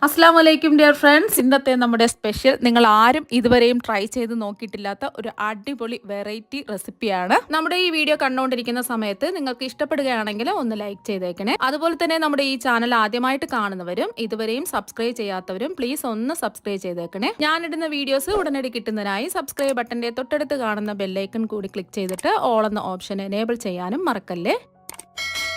അസ്സലാമു അലൈക്കും dear friends. ഇന്നത്തെ നമ്മുടെ സ്പെഷ്യൽ നിങ്ങൾ ആരും ഇതുവരെയും ട്രൈ ചെയ്ത് നോക്കിയിട്ടില്ലാത്ത ഒരു അടിപൊളി വെറൈറ്റി റെസിപ്പിയാണ്. നമ്മുടെ ഈ വീഡിയോ കണ്ടുകൊണ്ടിരിക്കുന്ന സമയത്ത് നിങ്ങൾക്ക് ഇഷ്ടപ്പെടുകയാണെങ്കിൽ ഒന്ന് ലൈക്ക് ചെയ്തേക്കണേ. അതുപോലെ തന്നെ നമ്മുടെ ഈ ചാനൽ ആദ്യമായിട്ട് കാണുന്നവരും ഇതുവരെയും സബ്സ്ക്രൈബ് ചെയ്യാത്തവരും പ്ലീസ് ഒന്ന് സബ്സ്ക്രൈബ് ചെയ്തേക്കണേ. ഞാനിടുന്ന വീഡിയോസ് ഉടനടി കിട്ടുന്നതിനായി സബ്സ്ക്രൈബ് ബട്ടന്റെ തൊട്ടടുത്ത് കാണുന്ന ബെല്ലൈക്കൺ കൂടി ക്ലിക്ക് ചെയ്തിട്ട് ഓൾ എന്ന ഓപ്ഷൻ എനേബിൾ ചെയ്യാനും മറക്കല്ലേ.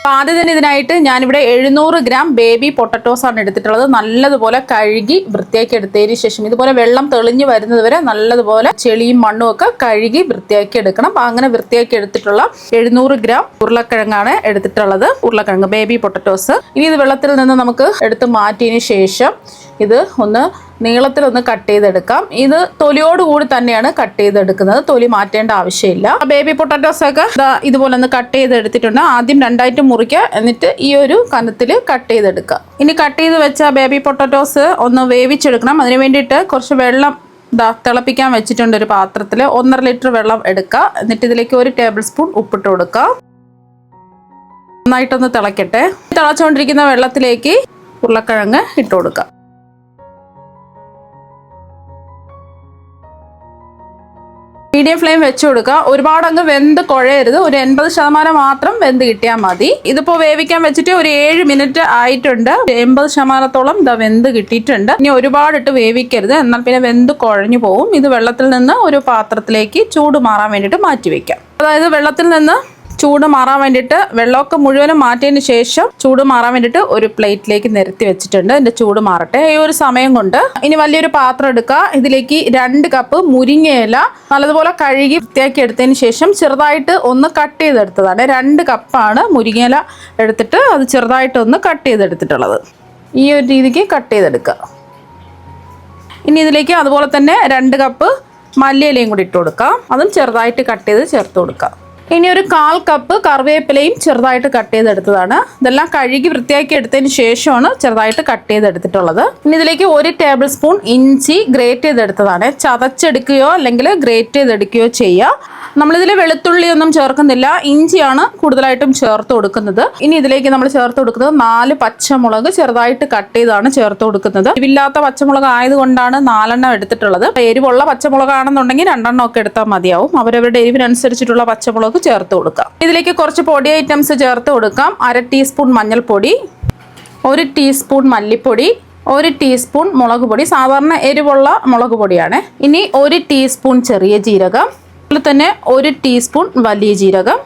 ആദ്യം തന്നെ ഇതിനായിട്ട് ഞാനിവിടെ 700 ഗ്രാം ബേബി പൊട്ടറ്റോസ് ആണ് എടുത്തിട്ടുള്ളത്. നല്ലതുപോലെ കഴുകി വൃത്തിയാക്കി എടുത്തതിന് ശേഷം ഇതുപോലെ വെള്ളം തെളിഞ്ഞു വരുന്നത് വരെ നല്ലതുപോലെ ചെളിയും മണ്ണും ഒക്കെ കഴുകി വൃത്തിയാക്കി എടുക്കണം. അങ്ങനെ വൃത്തിയാക്കി എടുത്തിട്ടുള്ള 700 ഗ്രാം ഉരുളക്കിഴങ്ങാണ് എടുത്തിട്ടുള്ളത്. ഉരുളക്കിഴങ്ങ് ബേബി പൊട്ടറ്റോസ്. ഇനി ഇത് വെള്ളത്തിൽ നിന്ന് നമുക്ക് എടുത്ത് മാറ്റിയതിന് ശേഷം ഇത് ഒന്ന് നീളത്തിലൊന്ന് കട്ട് ചെയ്തെടുക്കാം. ഇത് തൊലിയോട് കൂടി തന്നെയാണ് കട്ട് ചെയ്തെടുക്കുന്നത്, തൊലി മാറ്റേണ്ട ആവശ്യമില്ല. ബേബി പൊട്ടാറ്റോസ് ഒക്കെ ഇതുപോലെ ഒന്ന് കട്ട് ചെയ്തെടുത്തിട്ടുണ്ട്. ആദ്യം രണ്ടായിട്ട് മുറിക്കുക, എന്നിട്ട് ഈ ഒരു കനത്തിൽ കട്ട് ചെയ്തെടുക്കുക. ഇനി കട്ട് ചെയ്ത് വെച്ച ബേബി പൊട്ടാറ്റോസ് ഒന്ന് വേവിച്ചെടുക്കണം. അതിന് വേണ്ടിയിട്ട് കുറച്ച് വെള്ളം തിളപ്പിക്കാൻ വെച്ചിട്ടുണ്ട്. ഒരു പാത്രത്തിൽ 1.5 ലിറ്റർ വെള്ളം എടുക്കുക. എന്നിട്ട് ഇതിലേക്ക് 1 ടേബിൾ സ്പൂൺ ഉപ്പിട്ട് കൊടുക്കുക. നന്നായിട്ടൊന്ന് തിളക്കട്ടെ. തിളച്ചുകൊണ്ടിരിക്കുന്ന വെള്ളത്തിലേക്ക് ഉരുളക്കിഴങ്ങ് ഇട്ട് കൊടുക്കുക. മീഡിയം ഫ്ലെയിം വെച്ച് കൊടുക്കുക. ഒരുപാട് അങ്ങ് വെന്ത് കുഴയരുത്, ഒരു 80% മാത്രം വെന്ത് കിട്ടിയാൽ മതി. ഇതിപ്പോൾ വേവിക്കാൻ വെച്ചിട്ട് ഒരു 7 മിനിറ്റ് ആയിട്ടുണ്ട്. 80% ഇതാ വെന്ത് കിട്ടിയിട്ടുണ്ട്. ഇനി ഒരുപാടിട്ട് വേവിക്കരുത്, എന്നാൽ പിന്നെ വെന്ത് കുഴഞ്ഞു പോകും. ഇത് വെള്ളത്തിൽ നിന്ന് ഒരു പാത്രത്തിലേക്ക് ചൂട് മാറാൻ വേണ്ടിയിട്ട് മാറ്റി വെക്കാം. അതായത് വെള്ളത്തിൽ നിന്ന് ചൂട് മാറാൻ വേണ്ടിയിട്ട് വെള്ളമൊക്കെ മുഴുവനും മാറ്റിയതിന് ശേഷം ചൂട് മാറാൻ വേണ്ടിയിട്ട് ഒരു പ്ലേറ്റിലേക്ക് നിരത്തി വെച്ചിട്ടുണ്ട്. ഇതിന്റെ ചൂട് മാറട്ടെ. ഈ ഒരു സമയം കൊണ്ട് ഇനി വലിയൊരു പാത്രം എടുക്കുക. ഇതിലേക്ക് 2 കപ്പ് മുരിങ്ങയില നല്ലതുപോലെ കഴുകി വൃത്തിയാക്കി എടുത്തതിന് ശേഷം ചെറുതായിട്ട് ഒന്ന് കട്ട് ചെയ്തെടുത്തതാണ്. 2 കപ്പാണ് മുരിങ്ങയില എടുത്തിട്ട് അത് ചെറുതായിട്ട് ഒന്ന് കട്ട് ചെയ്തെടുത്തിട്ടുള്ളത്. ഈ ഒരു രീതിക്ക് കട്ട് ചെയ്തെടുക്കുക. ഇനി ഇതിലേക്ക് അതുപോലെ തന്നെ 2 കപ്പ് മല്ലിയിലയും കൂടി ഇട്ട് കൊടുക്കാം. അതും ചെറുതായിട്ട് കട്ട് ചെയ്ത് ചേർത്ത് കൊടുക്കാം. ഇനി ഒരു 1/4 കപ്പ് കറിവേപ്പിലയും ചെറുതായിട്ട് കട്ട് ചെയ്തെടുത്തതാണ്. ഇതെല്ലാം കഴുകി വൃത്തിയാക്കി എടുത്തതിന് ശേഷമാണ് ചെറുതായിട്ട് കട്ട് ചെയ്തെടുത്തിട്ടുള്ളത്. ഇനി ഇതിലേക്ക് 1 ടേബിൾ സ്പൂൺ ഇഞ്ചി ഗ്രേറ്റ് ചെയ്തെടുത്തതാണ്. ചതച്ചെടുക്കുകയോ അല്ലെങ്കിൽ ഗ്രേറ്റ് ചെയ്തെടുക്കുകയോ ചെയ്യുക. നമ്മളിതിൽ വെളുത്തുള്ളിയൊന്നും ചേർക്കുന്നില്ല, ഇഞ്ചിയാണ് കൂടുതലായിട്ടും ചേർത്ത് കൊടുക്കുന്നത്. ഇനി ഇതിലേക്ക് നമ്മൾ ചേർത്ത് കൊടുക്കുന്നത് 4 പച്ചമുളക് ചെറുതായിട്ട് കട്ട് ചെയ്താണ് ചേർത്ത് കൊടുക്കുന്നത്. എരിവില്ലാത്ത പച്ചമുളക് ആയതുകൊണ്ടാണ് 4 എണ്ണം എടുത്തിട്ടുള്ളത്. എരിവുള്ള പച്ചമുളകാണെന്നുണ്ടെങ്കിൽ 2 എണ്ണം ഒക്കെ എടുത്താൽ മതിയാവും. അവരവരുടെ എരിവിനനുസരിച്ചിട്ടുള്ള പച്ചമുളക് ചേർത്ത് കൊടുക്കാം. ഇതിലേക്ക് കുറച്ച് പൊടി ഐറ്റംസ് ചേർത്ത് കൊടുക്കാം. 1/2 ടീസ്പൂൺ മഞ്ഞൾപ്പൊടി, 1 ടീസ്പൂൺ മല്ലിപ്പൊടി, 1 ടീസ്പൂൺ മുളക് പൊടി, സാധാരണ എരിവുള്ള മുളക് പൊടിയാണ്. ഇനി 1 ടീസ്പൂൺ ചെറിയ ജീരകം, അതുപോലെ തന്നെ 1 ടീസ്പൂൺ വലിയ ജീരകം.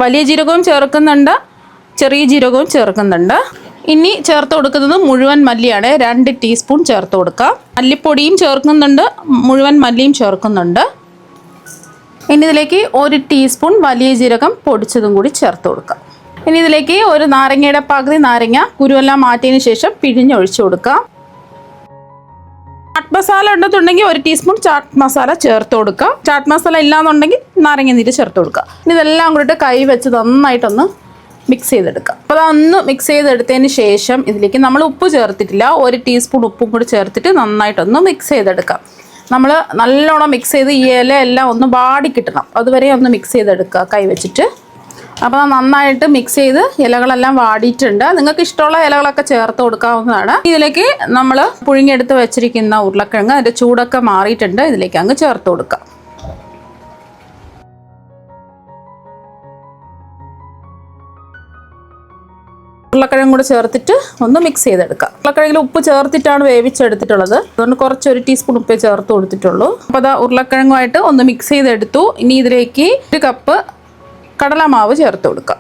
വലിയ ജീരകവും ചേർക്കുന്നുണ്ട്, ചെറിയ ജീരകവും ചേർക്കുന്നുണ്ട്. ഇനി ചേർത്ത് കൊടുക്കുന്നത് മുഴുവൻ മല്ലിയാണ്. 2 ടീസ്പൂൺ ചേർത്ത് കൊടുക്കാം. മല്ലിപ്പൊടിയും ചേർക്കുന്നുണ്ട്, മുഴുവൻ മല്ലിയും ചേർക്കുന്നുണ്ട്. ഇനി ഇതിലേക്ക് 1 ടീസ്പൂൺ വലിയ ജീരകം പൊടിച്ചതും കൂടി ചേർത്ത് കൊടുക്കാം. ഇനി ഇതിലേക്ക് ഒരു നാരങ്ങയുടെ പകുതി നാരങ്ങ കുരുവെല്ലാം മാറ്റിയതിന് ശേഷം പിഴിഞ്ഞൊഴിച്ചു കൊടുക്കാം. ചാട്ട് മസാല ഉണ്ടെന്നുണ്ടെങ്കിൽ 1 ടീസ്പൂൺ ചാട്ട് മസാല ചേർത്ത് കൊടുക്കുക. ചാട്ട് മസാല ഇല്ലാന്നുണ്ടെങ്കിൽ നാരങ്ങ നീര് ചേർത്ത് കൊടുക്കുക. ഇനി ഇതെല്ലാം കൂടിയിട്ട് കൈ വെച്ച് നന്നായിട്ടൊന്ന് മിക്സ് ചെയ്തെടുക്കുക. അപ്പോൾ അതൊന്ന് മിക്സ് ചെയ്തെടുത്തതിന് ശേഷം ഇതിലേക്ക് നമ്മൾ ഉപ്പ് ചേർത്തിട്ടില്ല, 1 ടീസ്പൂൺ ഉപ്പും കൂടി ചേർത്തിട്ട് നന്നായിട്ടൊന്ന് മിക്സ് ചെയ്തെടുക്കാം. നമ്മൾ നല്ലോണം മിക്സ് ചെയ്ത് ഈ ഇല എല്ലാം ഒന്ന് വാടി കിട്ടണം, അതുവരെ ഒന്ന് മിക്സ് ചെയ്തെടുക്കുക കൈ വെച്ചിട്ട്. അപ്പോൾ നന്നായിട്ട് മിക്സ് ചെയ്ത് ഇലകളെല്ലാം വാടിയിട്ടുണ്ട്. നിങ്ങൾക്ക് ഇഷ്ടമുള്ള ഇലകളൊക്കെ ചേർത്ത് കൊടുക്കാവുന്നതാണ്. ഇതിലേക്ക് നമ്മൾ പുഴുങ്ങിയെടുത്ത് വെച്ചിരിക്കുന്ന ഉരുളക്കിഴങ്ങ് അതിൻ്റെ ചൂടൊക്കെ മാറിയിട്ടുണ്ട്, ഇതിലേക്ക് അങ്ങ് ചേർത്ത് കൊടുക്കാം. ഉരുളക്കിഴങ്ങ് കൂടെ ചേർത്തിട്ട് ഒന്ന് മിക്സ് ചെയ്തെടുക്കാം. ഉരുളക്കിഴങ്ങിൽ ഉപ്പ് ചേർത്തിട്ടാണ് വേവിച്ചെടുത്തിട്ടുള്ളത്, അതുകൊണ്ട് കുറച്ച് 1 ടീസ്പൂൺ ഉപ്പേ ചേർത്ത് കൊടുത്തിട്ടുള്ളൂ. അപ്പോൾ അത് ഉരുളക്കിഴങ്ങുമായിട്ട് ഒന്ന് മിക്സ് ചെയ്തെടുത്തു. ഇനി ഇതിലേക്ക് 1 കപ്പ് കടലമാവ് ചേർത്ത് കൊടുക്കാം.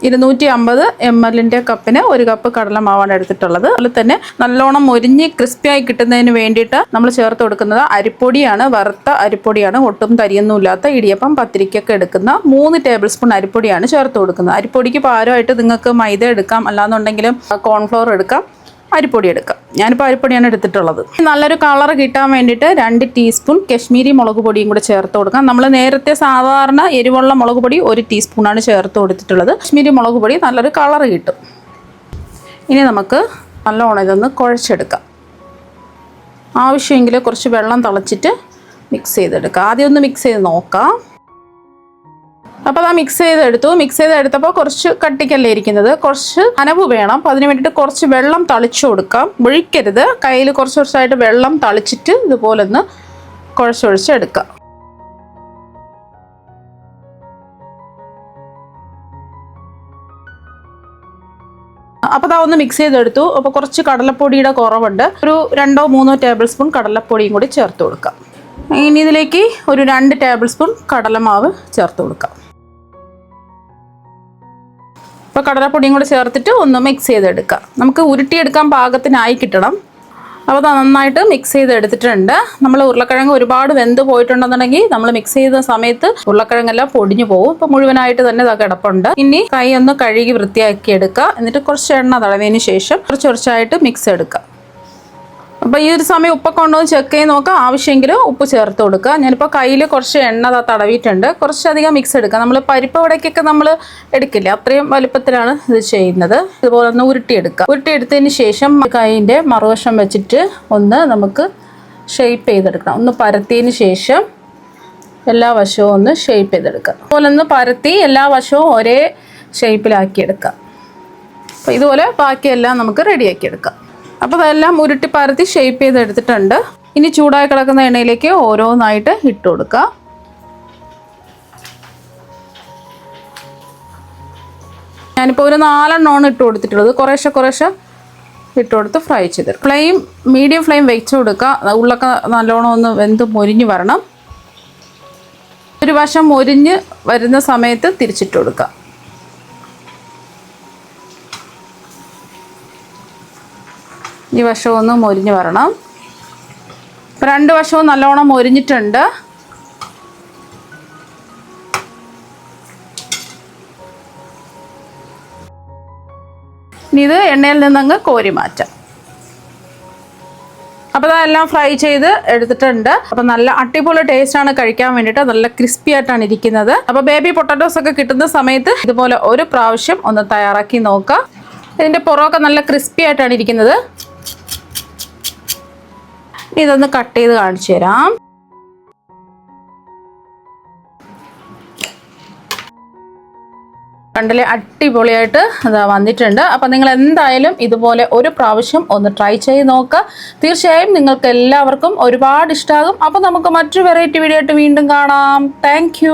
250 ml കപ്പിന് 1 കപ്പ് കടലമാവാണ് എടുത്തിട്ടുള്ളത്. അതുപോലെ തന്നെ നല്ലോണം മൊരിഞ്ഞ് ക്രിസ്പിയായി കിട്ടുന്നതിന് വേണ്ടിയിട്ട് നമ്മൾ ചേർത്ത് കൊടുക്കുന്നത് അരിപ്പൊടിയാണ്, വറുത്ത അരിപ്പൊടിയാണ്. ഒട്ടും തരിയൊന്നുമില്ലാത്ത ഇടിയപ്പം പത്തിരിക്കൊക്കെ എടുക്കുന്ന 3 ടേബിൾ സ്പൂൺ അരിപ്പൊടിയാണ് ചേർത്ത് കൊടുക്കുന്നത്. അരിപ്പൊടിക്ക് പകരമായിട്ട് നിങ്ങൾക്ക് മൈദ എടുക്കാം, അല്ലാന്നുണ്ടെങ്കിലും കോൺഫ്ലോർ എടുക്കാം, അരിപ്പൊടി എടുക്കാം. ഞാനിപ്പോൾ അരിപ്പൊടിയാണ് എടുത്തിട്ടുള്ളത്. നല്ലൊരു കളർ കിട്ടാൻ വേണ്ടിയിട്ട് 2 ടീസ്പൂൺ കശ്മീരി മുളക് പൊടിയും കൂടെ ചേർത്ത് കൊടുക്കാം. നമ്മൾ നേരത്തെ സാധാരണ എരിവുള്ള മുളക് പൊടി 1 ടീസ്പൂണാണ് ചേർത്ത് കൊടുത്തിട്ടുള്ളത്. കശ്മീരി മുളക് പൊടി നല്ലൊരു കളർ കിട്ടും. ഇനി നമുക്ക് നല്ലോണം ഇതൊന്ന് കുഴച്ചെടുക്കാം. ആവശ്യമെങ്കിൽ കുറച്ച് വെള്ളം തിളച്ചിട്ട് മിക്സ് ചെയ്തെടുക്കാം. ആദ്യം ഒന്ന് മിക്സ് ചെയ്ത് നോക്കാം. അപ്പോൾ അത് മിക്സ് ചെയ്തെടുത്തപ്പോൾ കുറച്ച് കട്ടിക്കല്ലേ ഇരിക്കുന്നത്, കുറച്ച് നനവ് വേണം. അപ്പോൾ അതിന് വേണ്ടിയിട്ട് കുറച്ച് വെള്ളം തളിച്ചു കൊടുക്കാം. ഒഴിക്കരുത്, കയ്യിൽ കുറച്ച് കുറച്ചായിട്ട് വെള്ളം തളിച്ചിട്ട് ഇതുപോലെ ഒന്ന് കുഴച്ചൊഴിച്ചെടുക്കാം. അപ്പോൾ ഒന്ന് മിക്സ് ചെയ്തെടുത്തു. അപ്പോൾ കുറച്ച് കടലപ്പൊടിയുടെ കുറവുണ്ട്, ഒരു 2-3 ടേബിൾ സ്പൂൺ കടലപ്പൊടിയും കൂടി ചേർത്ത് കൊടുക്കാം. ഇനി ഇതിലേക്ക് ഒരു 2 ടേബിൾ സ്പൂൺ കടലമാവ് ചേർത്ത് കൊടുക്കാം. അപ്പോൾ കടലപ്പൊടിയും കൂടി ചേർത്തിട്ട് ഒന്ന് മിക്സ് ചെയ്തെടുക്കാം. നമുക്ക് ഉരുട്ടിയെടുക്കാൻ പാകത്തിനായി കിട്ടണം. അപ്പോൾ അത് നന്നായിട്ട് മിക്സ് ചെയ്തെടുത്തിട്ടുണ്ട്. നമ്മൾ ഉരുളക്കിഴങ്ങ് ഒരുപാട് വെന്ത് പോയിട്ടുണ്ടെന്നുണ്ടെങ്കിൽ നമ്മൾ മിക്സ് ചെയ്ത സമയത്ത് ഉരുളക്കിഴങ്ങെല്ലാം പൊടിഞ്ഞു പോകും. ഇപ്പോൾ മുഴുവനായിട്ട് തന്നെ ഇതാ കിടപ്പുണ്ട്. ഇനി കൈ ഒന്ന് കഴുകി വൃത്തിയാക്കി എടുക്കുക. എന്നിട്ട് കുറച്ച് എണ്ണ തടവിയതിന് ശേഷം കുറച്ചായിട്ട് മിക്സ് എടുക്കുക. അപ്പോൾ ഈ ഒരു സമയം ഉപ്പൊക്കെ ഉണ്ടോ എന്ന് ചെക്ക് ചെയ്ത് നോക്കുക. ആവശ്യമെങ്കിൽ ഉപ്പ് ചേർത്ത് കൊടുക്കുക. ഞാനിപ്പോൾ കയ്യിൽ കുറച്ച് എണ്ണ തടവിയിട്ടുണ്ട്. കുറച്ചധികം മിക്സ് എടുക്കുക. നമ്മൾ പരിപ്പ് വടക്കൊക്കെ നമ്മൾ എടുക്കില്ല, അത്രയും വലുപ്പത്തിലാണ് ഇത് ചെയ്യുന്നത്. ഇതുപോലെ ഒന്ന് ഉരുട്ടിയെടുക്കുക. ഉരുട്ടിയെടുത്തതിന് ശേഷം കൈയിൻ്റെ മറുവശം വെച്ചിട്ട് ഒന്ന് നമുക്ക് ഷേപ്പ് ചെയ്തെടുക്കണം. ഒന്ന് പരത്തിയതിന് ശേഷം എല്ലാ വശവും ഒന്ന് ഷേപ്പ് ചെയ്തെടുക്കുക. അതുപോലെ ഒന്ന് പരത്തി എല്ലാ വശവും ഒരേ ഷേപ്പിലാക്കിയെടുക്കുക. അപ്പോൾ ഇതുപോലെ ബാക്കിയെല്ലാം നമുക്ക് റെഡിയാക്കി എടുക്കാം. അപ്പോൾ അതെല്ലാം ഉരുട്ടി പരത്തി ഷേപ്പ് ചെയ്തെടുത്തിട്ടുണ്ട്. ഇനി ചൂടായി കിടക്കുന്ന എണ്ണയിലേക്ക് ഓരോന്നായിട്ട് ഇട്ട് കൊടുക്കുക. ഞാനിപ്പോൾ ഒരു 4 എണ്ണമാണ് ഇട്ട് കൊടുത്തിട്ടുള്ളത്. കുറേശ്ശെ ഇട്ട് കൊടുത്ത് ഫ്രൈ ചെയ്തെടുക്കും. മീഡിയം ഫ്ലെയിം വെച്ച് കൊടുക്കുക. ഉള്ളൊക്കെ നല്ലോണം ഒന്ന് വെന്ത് മൊരിഞ്ഞ് വരണം. ഒരു വശം മൊരിഞ്ഞ് വരുന്ന സമയത്ത് തിരിച്ചിട്ട് കൊടുക്കുക. ഈ വശവും ഒന്ന് മൊരിഞ്ഞ് വരണം. 2 വശവും നല്ലോണം മൊരിഞ്ഞിട്ടുണ്ട്. ഇനി ഇത് എണ്ണയിൽ നിന്നങ്ങ് കോരി മാറ്റാം. അപ്പോൾ അതെല്ലാം ഫ്രൈ ചെയ്ത് എടുത്തിട്ടുണ്ട്. അപ്പോൾ നല്ല അടിപൊളി ടേസ്റ്റാണ്, കഴിക്കാൻ വേണ്ടിയിട്ട് നല്ല ക്രിസ്പി ആയിട്ടാണ് ഇരിക്കുന്നത്. അപ്പോൾ ബേബി പൊട്ടാറ്റോസ് ഒക്കെ കിട്ടുന്ന സമയത്ത് ഇതുപോലെ ഒരു പ്രാവശ്യം ഒന്ന് തയ്യാറാക്കി നോക്കുക. ഇതിൻ്റെ പുറമൊക്കെ നല്ല ക്രിസ്പി ആയിട്ടാണ് ഇരിക്കുന്നത്. ഇതൊന്ന് കട്ട് ചെയ്ത് കാണിച്ചു തരാം. കണ്ടില്ലേ, അടിപൊളിയായിട്ട് അതാ വന്നിട്ടുണ്ട്. അപ്പം നിങ്ങൾ എന്തായാലും ഇതുപോലെ ഒരു പ്രാവശ്യം ഒന്ന് ട്രൈ ചെയ്ത് നോക്കുക. തീർച്ചയായും നിങ്ങൾക്ക് എല്ലാവർക്കും ഒരുപാട് ഇഷ്ടമാകും. അപ്പം നമുക്ക് മറ്റൊരു വെറൈറ്റി വീഡിയോ ആയിട്ട് വീണ്ടും കാണാം. താങ്ക്